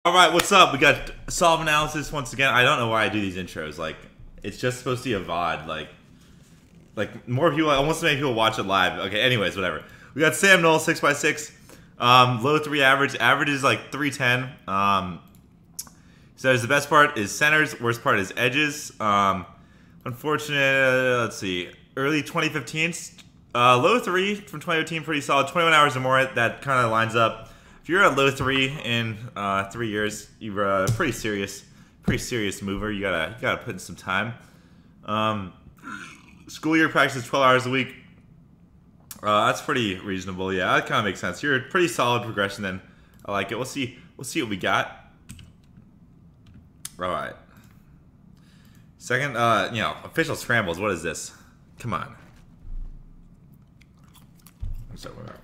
All right, what's up? We got solve analysis once again. I don't know why I do these intros. Like, it's just supposed to be a VOD. Like more people. I want to make people watch it live. Okay. Anyways, whatever. We got SamKnoll 6x6. Low 3 average. Average is like 310. Says the best part is centers. Worst part is edges. Unfortunate. Let's see. Early 2015. Low 3 from 2015. Pretty solid. 21 hours or more. That kind of lines up. If you're at low 3 in 3 years, you're a pretty serious mover. You gotta put in some time. School year practice is 12 hours a week. That's pretty reasonable. Yeah, that kind of makes sense. You're a pretty solid progression. Then I like it. We'll see what we got. All right. Second, official scrambles. What is this? Come on. So we're out.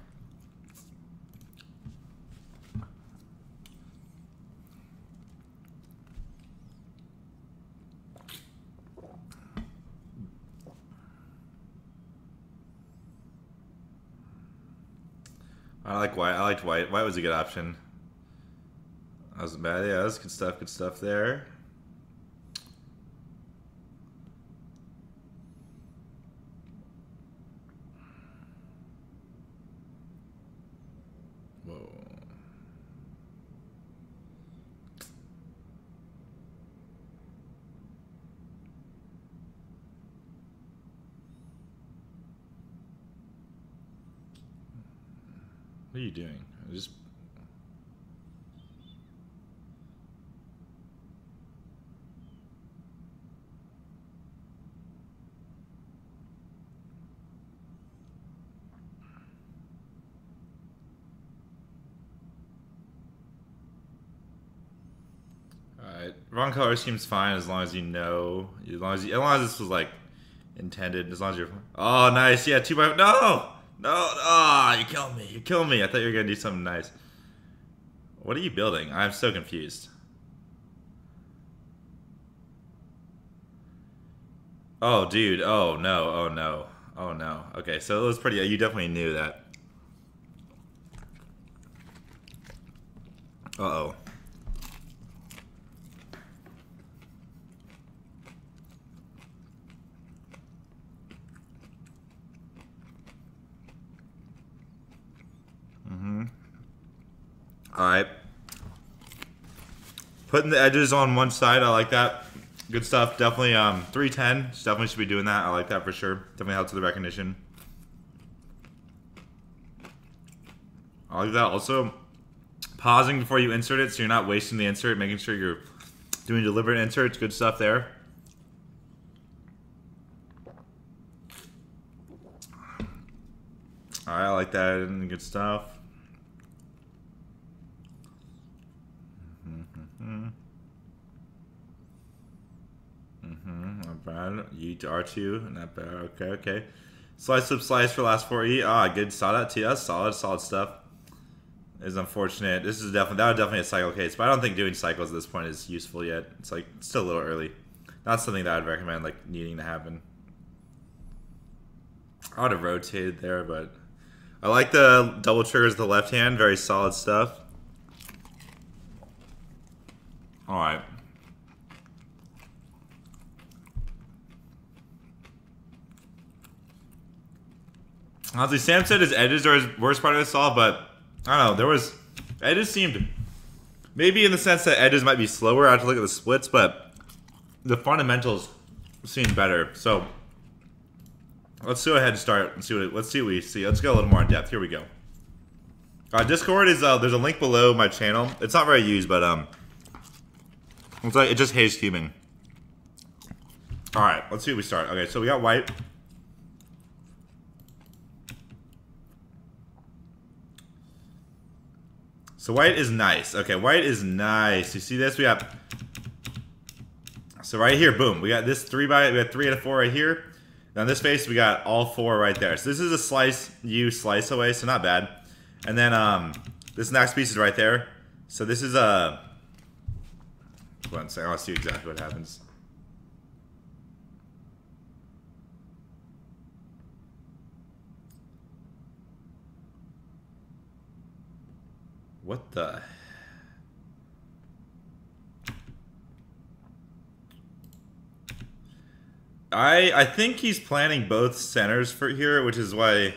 I like white. I liked white. White was a good option. That wasn't bad. Yeah, that was good stuff. Good stuff there. Whoa. What are you doing? Just. Alright. Wrong color seems fine as long as you know. As long as this was like intended. As long as you're. Oh, nice. Yeah, 2 by. No! No! Ah, you killed me. You killed me. I thought you were gonna do something nice. What are you building? I'm so confused. Oh, dude. Oh, no. Oh, no. Oh, no. Okay, so it was pretty. You definitely knew that. Uh-oh. Alright. Putting the edges on one side, I like that. Good stuff. Definitely 310. Definitely should be doing that. I like that for sure. Definitely helps with the recognition. I like that. Also, pausing before you insert it so you're not wasting the insert, making sure you're doing deliberate inserts. Good stuff there. Alright, I like that. And good stuff. Not bad. U to R2. Not bad. Okay, okay. Slice flip slice for last 4E. Ah, good. Saw that too. That's solid stuff. It's unfortunate. This is definitely a cycle case, but I don't think doing cycles at this point is useful yet. It's like it's still a little early. Not something that I'd recommend like needing to happen. I would have rotated there, but I like the double triggers with the left hand. Very solid stuff. All right. Honestly, Sam said his edges are his worst part of the solve, but I don't know. Edges seemed maybe in the sense that edges might be slower. I have to look at the splits, but the fundamentals seem better. So let's go ahead and start and see let's see what we see. Let's go a little more in depth. Here we go. Discord is there's a link below my channel. It's not very used, but it's like it just hates cubing. All right, let's see what we start. Okay, so we got white. So white is nice. Okay, white is nice. You see this? We got. So right here, boom. We got this we got 3 and a 4 right here. Now in this face, we got all 4 right there. So this is a slice slice away, so not bad. And then this next piece is right there. So this is a. One second, I'll see exactly what happens. What the? I think he's planning both centers for here, which is why.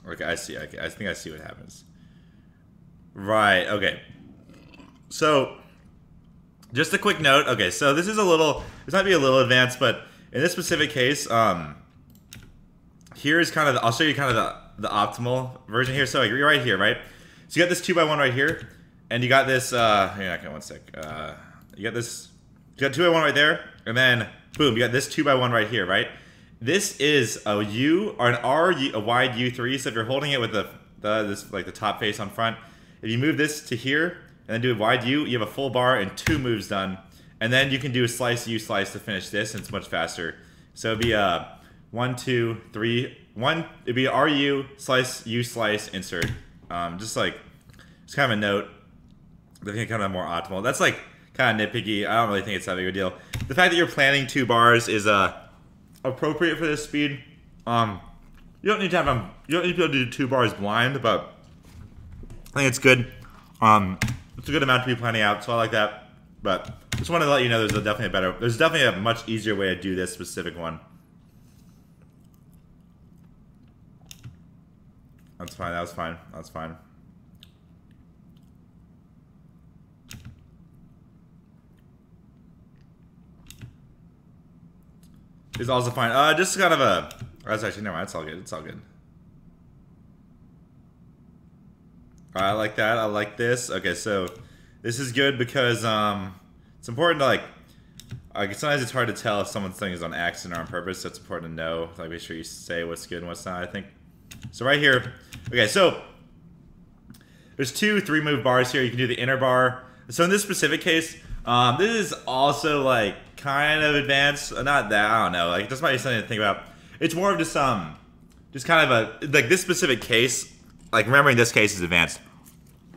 Okay, I see. Okay, I think I see what happens. Right. Okay. So, just a quick note. Okay, so this is a little. This might be a little advanced, but in this specific case, here is kind of. I'll show you kind of the optimal version here. So you're right here, right? So you got this 2x1 right here, and you got this. Hang on, one sec. You got this. You got 2x1 right there, and then boom, you got this 2x1 right here, right? This is a U or an R, a wide U3. So if you're holding it with this like the top face on front, if you move this to here and then do a wide U, you have a full bar and 2 moves done, and then you can do a slice U slice to finish this, and it's much faster. So it'd be 1, 2, 3, 1. It'd be RU slice U slice insert. Just kind of a note. I think kind of more optimal. That's like kind of nitpicky. I don't really think it's that big of a deal. The fact that you're planning 2 bars is appropriate for this speed. You don't need to have them. You don't need to be able to do 2 bars blind, but I think it's good. It's a good amount to be planning out, so I like that. But just wanted to let you know there's definitely a much easier way to do this specific one. That's fine. That was fine. That's fine. It's also fine. Just kind of a. That's actually never mind. It's all good. It's all good. I like that. I like this. Okay, so this is good because it's important to like sometimes it's hard to tell if someone's thing is on accident or on purpose. So it's important to know. Like make sure you say what's good and what's not. I think. So right here. Okay, so there's 2 3-move bars here. You can do the inner bar. So in this specific case, this is also like kind of advanced. Not that, I don't know. Like this might be something to think about. It's more of just kind of a like this specific case. Like remembering this case is advanced.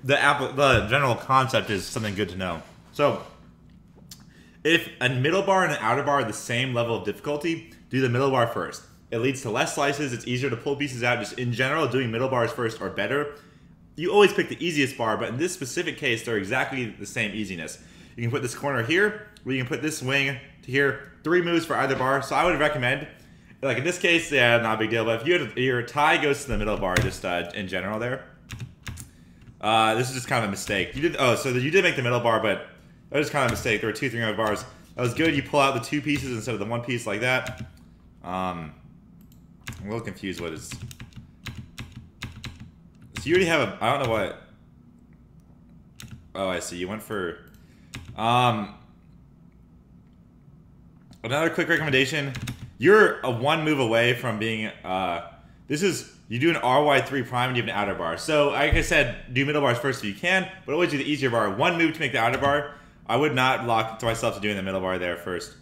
The general concept is something good to know. So if a middle bar and an outer bar are the same level of difficulty, do the middle bar first. It leads to less slices. It's easier to pull pieces out. Just in general, doing middle bars first are better. You always pick the easiest bar, but in this specific case, they're exactly the same easiness. You can put this corner here, or you can put this wing to here. 3 moves for either bar. So I would recommend, like in this case, yeah, not a big deal. But if you had your tie goes to the middle bar, just in general there. This is just kind of a mistake. You did so you did make the middle bar, but that was kind of a mistake. There were 2 3-move bars. That was good. You pull out the 2 pieces instead of the 1 piece like that. I'm a little confused. What is? So you already have a. I don't know what. Oh, I see. You went for. Another quick recommendation. You're a 1 move away from being. This is you do an RY3 prime and you have an outer bar. So like I said, do middle bars first if you can, but always do the easier bar. 1 move to make the outer bar. I would not lock to myself to doing the middle bar there first.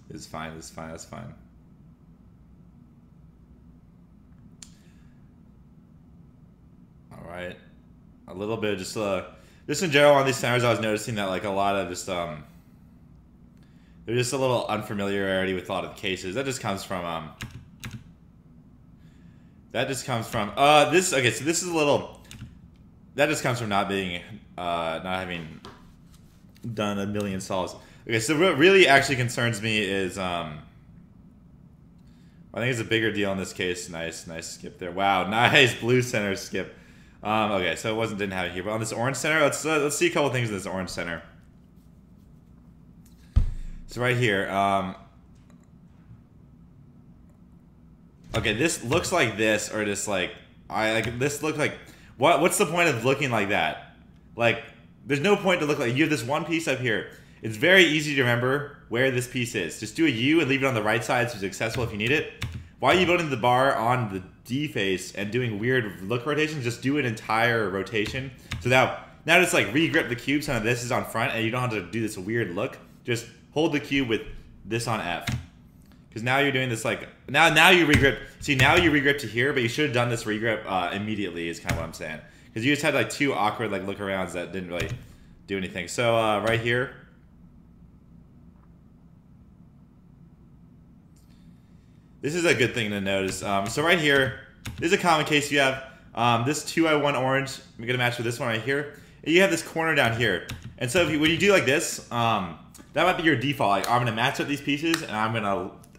It's fine. It's fine. That's fine. All right. A little bit just in general on these centers, I was noticing that like a lot of just there's just a little unfamiliarity with a lot of the cases. That just comes from this. Okay, so this is a little. That just comes from not being not having done a million solves. Okay, so what really actually concerns me is I think it's a bigger deal in this case. Nice skip there. Wow, nice blue center skip. Okay, so didn't have it here, but on this orange center, let's see a couple things in this orange center. So right here, okay, this looks like this, or just like this looks like what's the point of looking like that? Like, there's no point to look like you have this 1 piece up here. It's very easy to remember where this piece is. Just do a U and leave it on the right side so it's accessible if you need it. Why are you voting the bar on the D face and doing weird look rotations? Just do an entire rotation. So now just like re-grip the cube so this is on front and you don't have to do this weird look. Just hold the cube with this on F. Because now you're doing this like, now you re-grip. See, now you re-grip to here, but you should have done this re-grip immediately is kind of what I'm saying. Because you just had like 2 awkward like look-arounds that didn't really do anything. So right here. This is a good thing to notice. So right here, this is a common case you have. This 2I1 orange, I'm gonna match with this one right here. And you have this corner down here. And so when you do like this, that might be your default. Like, I'm gonna match up these pieces, and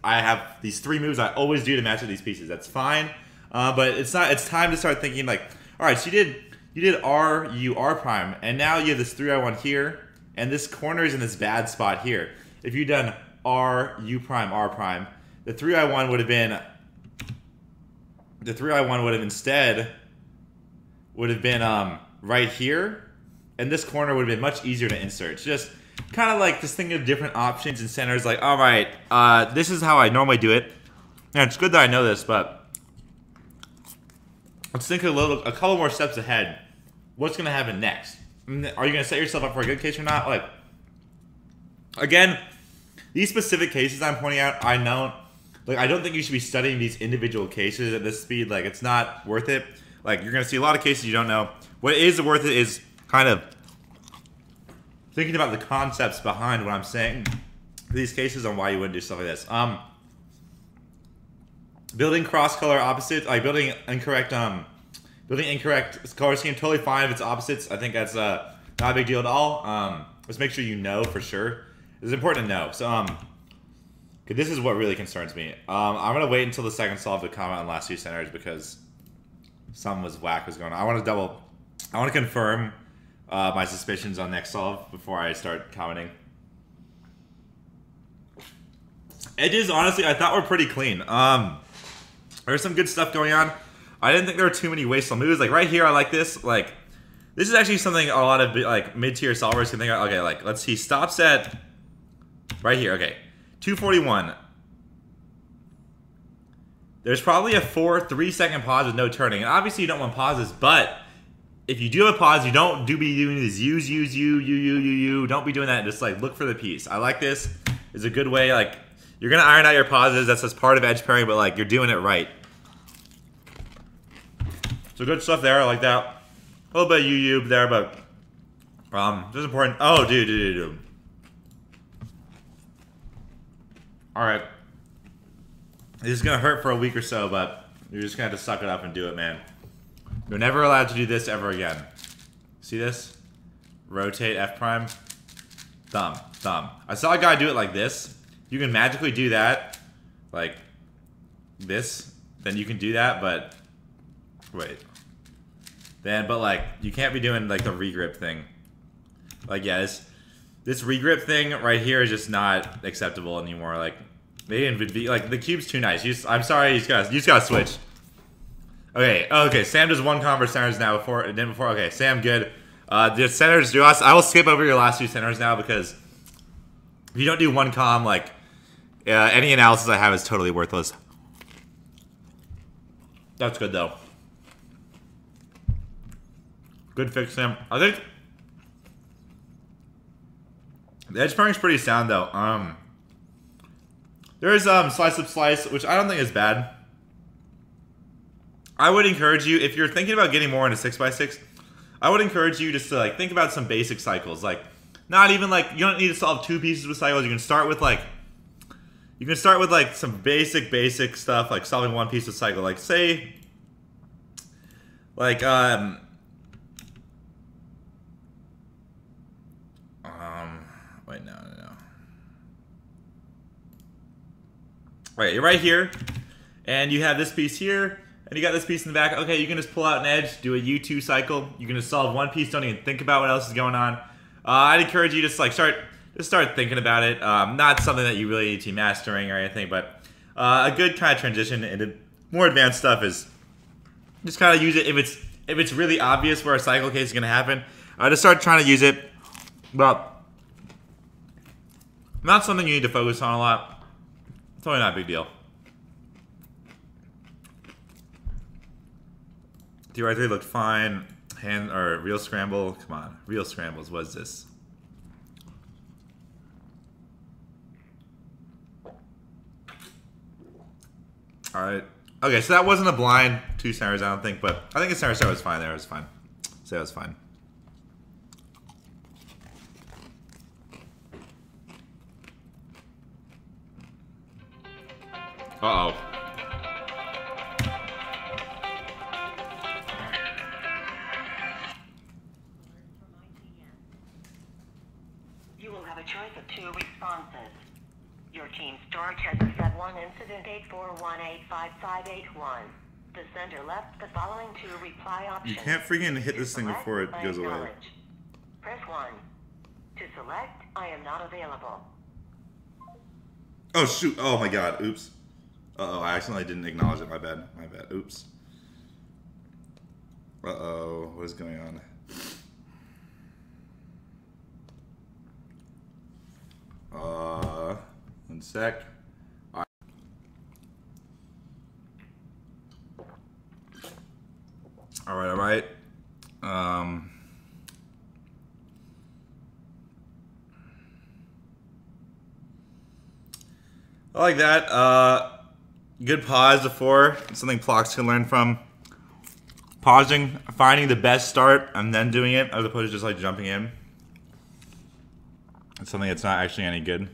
I have these 3 moves I always do to match up these pieces. That's fine, but it's not. It's time to start thinking like, all right, so you did R, U, R prime, and now you have this 3I1 here, and this corner is in this bad spot here. If you'd done R, U prime, R prime, the 3I1 would have been, instead right here, and this corner would have been much easier to insert. It's just kind of like just thinking of different options and centers. Like, all right, this is how I normally do it, and it's good that I know this, but let's think a couple more steps ahead. What's going to happen next? Are you going to set yourself up for a good case or not? Like, again, these specific cases I'm pointing out, I don't think you should be studying these individual cases at this speed. Like, it's not worth it. Like, you're going to see a lot of cases you don't know. What is worth it is kind of thinking about the concepts behind what I'm saying these cases and why you wouldn't do stuff like this. Building cross-color opposites, like building incorrect color scheme, totally fine if it's opposites. I think that's not a big deal at all. Just make sure you know for sure. It's important to know. So, okay, this is what really concerns me. I'm gonna wait until the second solve to comment on the last 2 centers because something was going on. I want to confirm my suspicions on next solve before I start commenting. Edges, honestly, I thought were pretty clean. There's some good stuff going on. I didn't think there were too many wasteful moves. Like right here, I like this. Like, this is actually something a lot of like mid-tier solvers can think of. Okay, like let's see, stops at right here. Okay, 241. There's probably a 3-second pause with no turning, and obviously you don't want pauses. But if you do have a pause, you don't be doing these U. Don't be doing that. Just like look for the piece. I like this. It's a good way. Like, you're gonna iron out your pauses. That's just part of edge pairing, but like you're doing it right. So good stuff there. I like that. A little bit of UU there, but this is important. Oh, dude. All right. This is gonna hurt for a week or so, but you're just gonna have to suck it up and do it, man. You're never allowed to do this ever again. See this? Rotate F prime. Thumb. I saw a guy do it like this. You can magically do that, like this. Then you can do that, but wait. But like you can't be doing like the regrip thing. Like, yeah, this regrip thing right here is just not acceptable anymore. Like, they didn't be like the cube's too nice. I'm sorry, you just gotta switch. Okay. Sam does 1 combo centers now before. Okay, Sam, good. The centers do us. I will skip over your last 2 centers now because if you don't do 1 com, like any analysis I have is totally worthless. That's good though. Good fix, Sam. I think the edge pairing's pretty sound though. There is slice up slice, which I don't think is bad. I would encourage you, if you're thinking about getting more into 6x6, I would encourage you just to like think about some basic cycles. Like, not even like you don't need to solve 2 pieces with cycles. You can start with like some basic stuff, like solving 1 piece of cycle. Like say, like wait, no. Right, you're right here, and you have this piece here, and you got this piece in the back. Okay, you can just pull out an edge, do a U2 cycle. You can just solve 1 piece. Don't even think about what else is going on. I'd encourage you to like start thinking about it. Not something that you really need to be mastering or anything, but a good kind of transition into more advanced stuff is just kind of use it if it's really obvious where a cycle case is going to happen. Just start trying to use it. Well, not something you need to focus on a lot. It's probably not a big deal. Theoretically looked fine. Hand or real scramble. Come on. Real scrambles. What is this? Alright. Okay, so that wasn't a blind 2 centers, I don't think, but I think a center start was fine there. It was fine. So that was fine. Uh-oh. March has a set 1 incident 841855881. The sender left the following 2 reply options. You can't freaking hit this thing before it goes away. Press 1. To select, I am not available. Oh shoot, oh my god, oops. Uh-oh, I accidentally didn't acknowledge it, my bad, oops. Uh-oh, what is going on? 1 sec. Alright. I like that. Good pause before. Something Plox can learn from. Pausing, finding the best start, and then doing it, as opposed to just like jumping in. It's something that's not actually any good.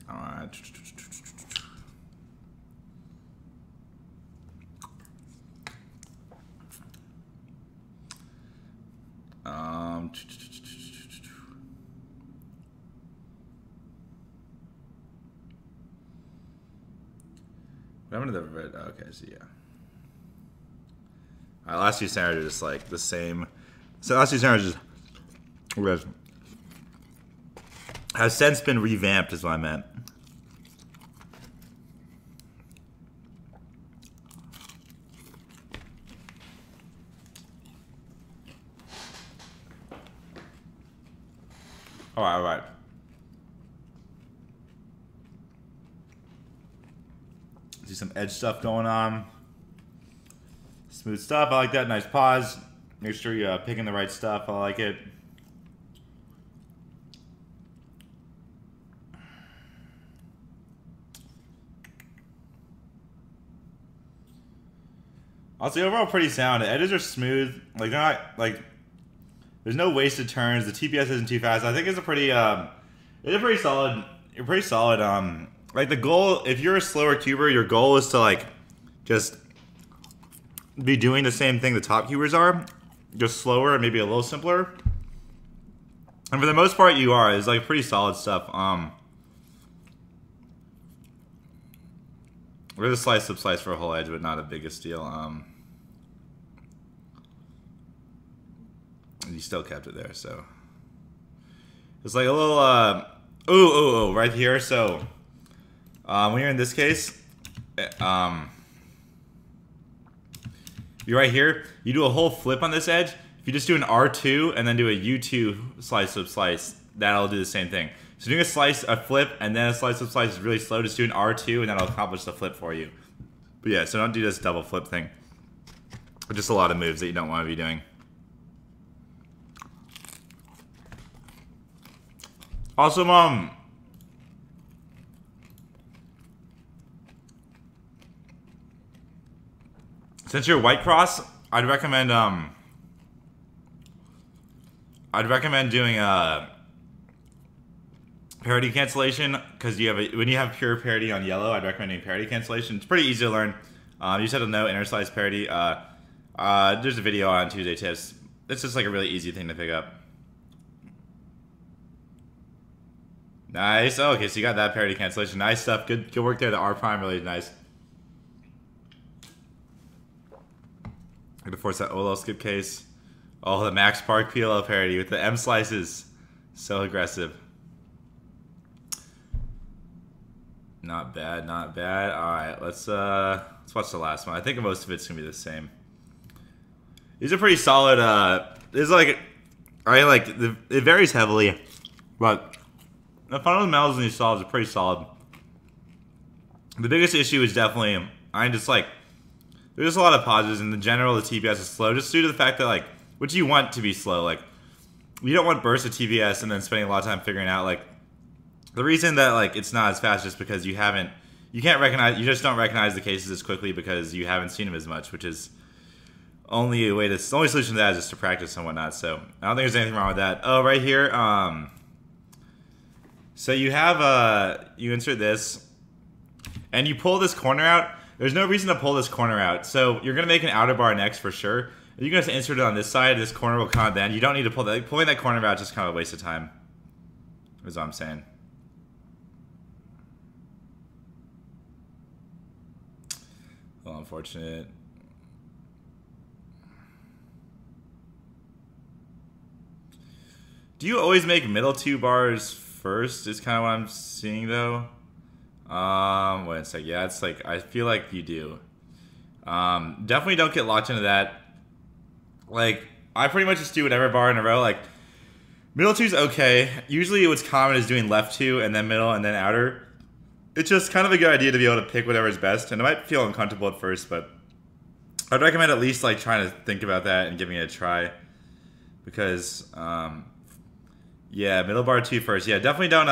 Alright. What happened to the red? Okay, so yeah. Alright, last 2 standards are just like the same. So last 2 standards just has since been revamped, is what I meant. Alright. See some edge stuff going on. Smooth stuff. I like that. Nice pause. Make sure you're picking the right stuff. I like it. Also, overall pretty sound. The edges are smooth. Like they're not like. There's no wasted turns. The TPS isn't too fast. I think it's a pretty solid. You're pretty solid. Like the goal, if you're a slower cuber, your goal is to like just be doing the same thing the top cubers are, just slower and maybe a little simpler. And for the most part, you are. It's like pretty solid stuff. We're a slice for a whole edge, but not a biggest deal. And you still kept it there, so it's like a little ooh, right here. So when you're in this case, you're right here. You do a whole flip on this edge. If you just do an R2 and then do a U2 slice, that'll do the same thing. So doing a flip, and then a slice is really slow. Just do an R2 and that'll accomplish the flip for you. But yeah, so don't do this double flip thing. Just a lot of moves that you don't want to be doing. Also, since you're white cross, I'd recommend doing parity cancellation, because when you have pure parity on yellow, I'd recommend doing parity cancellation. It's pretty easy to learn. You just have to know inner slice parity. There's a video on Tuesday Tips. It's just like a really easy thing to pick up. Nice. Oh, okay, so you got that parity cancellation. Nice stuff. Good work there. The R prime really nice. Gonna force that OLL skip case. Oh, the Max Park PLL parity with the M slices. So aggressive. Not bad, not bad. Alright, let's watch the last one. I think most of it's gonna be the same. These are pretty solid. It varies heavily, but the fundamentals in these solves are pretty solid. The biggest issue is definitely, there's just a lot of pauses. In the general, the TPS is slow, just due to the fact that, like, what you want to be slow. Like, you don't want bursts of TPS and then spending a lot of time figuring out, like, the reason that, like, it's not as fast is because you just don't recognize the cases as quickly because you haven't seen them as much, which is the only solution to that is just to practice and whatnot. So I don't think there's anything wrong with that. Oh, right here, so you have, you insert this, and you pull this corner out. There's no reason to pull this corner out. So you're going to make an outer bar next for sure. You're going to insert it on this side. This corner will come out then. You don't need to pull that. Pulling that corner out is just kind of a waste of time. is what I'm saying. Well, unfortunate. Do you always make middle two bars first? Is kind of what I'm seeing though. Wait a sec. Yeah, it's like I feel like you do. Definitely don't get locked into that. Like I pretty much just do whatever bar in a row. Like middle two's okay. Usually what's common is doing left two and then middle and then outer. It's just kind of a good idea to be able to pick whatever's best. And it might feel uncomfortable at first, but I'd recommend at least like trying to think about that and giving it a try. Because yeah, middle bar two first. Yeah, definitely don't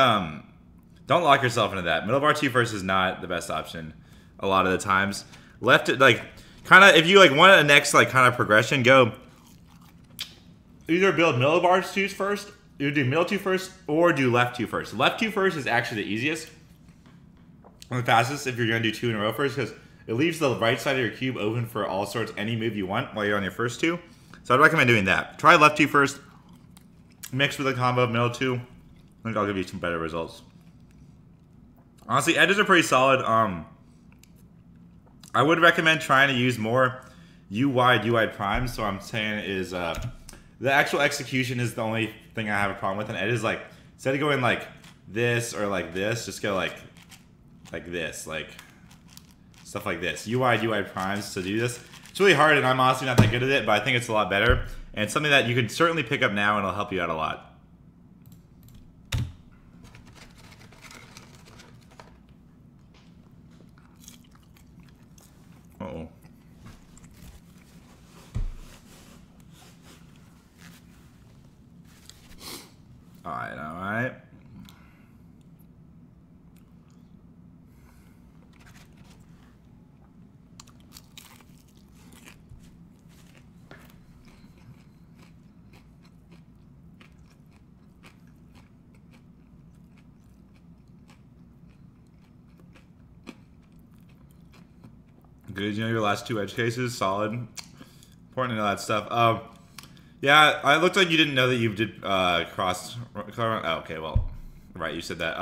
lock yourself into that. Middle bar two first is not the best option a lot of the times. Left, like, kind of, if you, like, want a next, like, kind of progression, go either build middle bar twos first, either do middle two first, or do left two first. Left two first is actually the easiest and the fastest if you're going to do two in a row first, because it leaves the right side of your cube open for all sorts, any move you want while you're on your first two. So I'd recommend doing that. Try left two first, mix with a combo of middle two. I think I'll give you some better results. Honestly, edges are pretty solid. I would recommend trying to use more U-wide primes. So what I'm saying is the actual execution is the only thing I have a problem with. And edges, like, instead of going like this or like this, just go like this, like stuff like this. U-wide primes to do this. It's really hard, and I'm honestly not that good at it, but I think it's a lot better. And it's something that you can certainly pick up now, and it'll help you out a lot. Uh-oh. Alright, alright. Good, you know your last two edge cases, solid. Important to know that stuff. Yeah, it looked like you didn't know that you did cross. Oh, okay, well, right, you said that.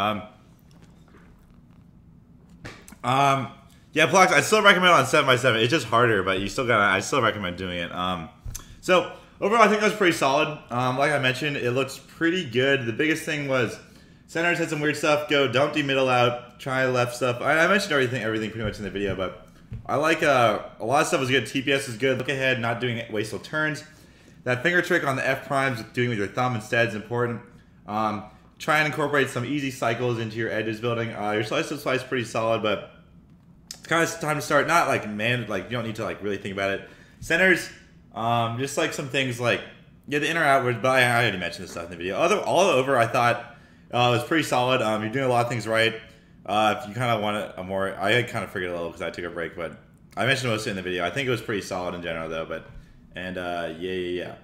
Yeah, blocks. I still recommend on 7x7. It's just harder, but you still gotta. I still recommend doing it. So overall, I think that was pretty solid. Like I mentioned, it looks pretty good. The biggest thing was centers had some weird stuff. Don't do middle out. Try left stuff. I mentioned everything pretty much in the video, but I like a lot of stuff was good. TPS is good. Look ahead, not doing wasteful turns. That finger trick on the F primes, doing with your thumb instead, is important. Try and incorporate some easy cycles into your edges building. Your slice to slice is pretty solid, but it's kind of time to start. Not like like you don't need to like really think about it. Centers, just like some things like yeah, the inner outward. But I already mentioned this stuff in the video. All over, I thought it was pretty solid. You're doing a lot of things right. If you kind of want a more, I kind of figured a little because I took a break, but I mentioned most of it in the video. I think it was pretty solid in general though. But yeah.